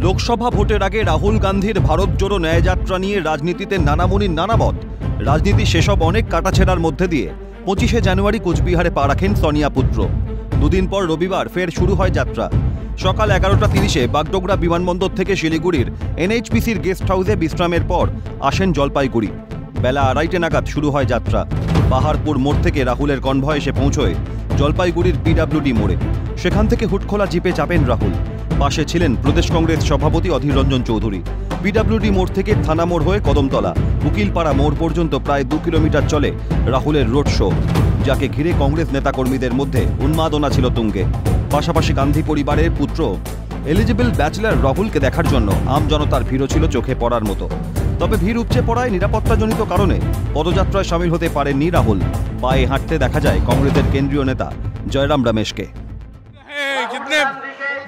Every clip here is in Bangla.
লোকসভা ভোটের আগে রাহুল গান্ধীর ভারত জোড়ো ন্যায়যাত্রা নিয়ে রাজনীতিতে নানামুনির নানা মত। রাজনীতি সেসব অনেক কাটাছেড়ার মধ্যে দিয়ে 25শে জানুয়ারি কোচবিহারে পা রাখেন সোনিয়া পুত্র। দুদিন পর রবিবার ফের শুরু হয় যাত্রা। সকাল 11:30-এ বাগডোগরা বিমানবন্দর থেকে শিলিগুড়ির NHPCর গেস্ট হাউসে বিশ্রামের পর আসেন জলপাইগুড়ি। বেলা 2:30 নাগাদ শুরু হয় যাত্রা। পাহাড়পুর মোড় থেকে রাহুলের কনভয় এসে পৌঁছয় জলপাইগুড়ির PWD মোড়ে। সেখান থেকে হুটখোলা জিপে চাপেন রাহুল। পাশে ছিলেন প্রদেশ কংগ্রেস সভাপতি অধীর রঞ্জন চৌধুরী। PWD মোড় থেকে থানা মোড় হয়ে কদমতলা উকিলপাড়া মোড় পর্যন্ত প্রায় 2 কিলোমিটার চলে রাহুলের রোড শো, যাকে ঘিরে কংগ্রেস নেতাকর্মীদের মধ্যে উন্মাদনা ছিল তুঙ্গে। পাশাপাশি গান্ধী পরিবারের পুত্র এলিজিবল ব্যাচেলর রাহুলকে দেখার জন্য আম জনতার ভিড়ও ছিল চোখে পড়ার মতো। তবে ভিড় উপচে পড়ায় নিরাপত্তাজনিত কারণে পদযাত্রায় সামিল হতে পারেননি রাহুল। পায়ে হাঁটতে দেখা যায় কংগ্রেসের কেন্দ্রীয় নেতা জयराम रमेश के। कितने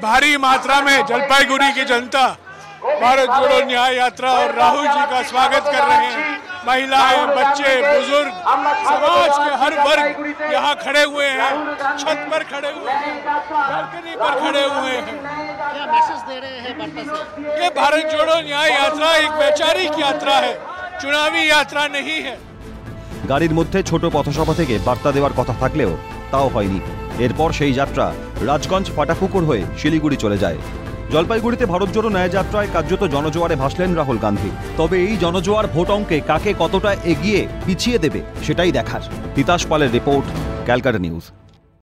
भारी मात्रा में जलपाईगुड़ी की जनता भारत जोड़ो न्याय यात्रा और राहुल जी का स्वागत कर रहे हैं। महिलाएं, बच्चे, बुजुर्ग, समाज के हर वर्ग यहाँ खड़े हुए हैं, छत पर खड़े हुए हैं, बालकनी पर खड़े हुए हैं। क्या मैसेज दे रहे हैं वापस? ये भारत जोड़ो न्याय यात्रा एक वैचारिक यात्रा है, चुनावी यात्रा नहीं है। গাড়ির মধ্যে ছোট পথসভা থেকে বার্তা দেওয়ার কথা থাকলেও তাও হয়নি। এরপর সেই যাত্রা রাজগঞ্জ ফাটাপুকুর হয়ে শিলিগুড়ি চলে যায়। জলপাইগুড়িতে ভারত জোড়ো ন্যায়যাত্রায় কার্যত জনজোয়ারে ভাসলেন রাহুল গান্ধী। তবে এই জনজোয়ার ভোট অঙ্কে কাকে কতটা এগিয়ে পিছিয়ে দেবে সেটাই দেখার। তিতাস পালের রিপোর্ট, ক্যালকাটা নিউজ।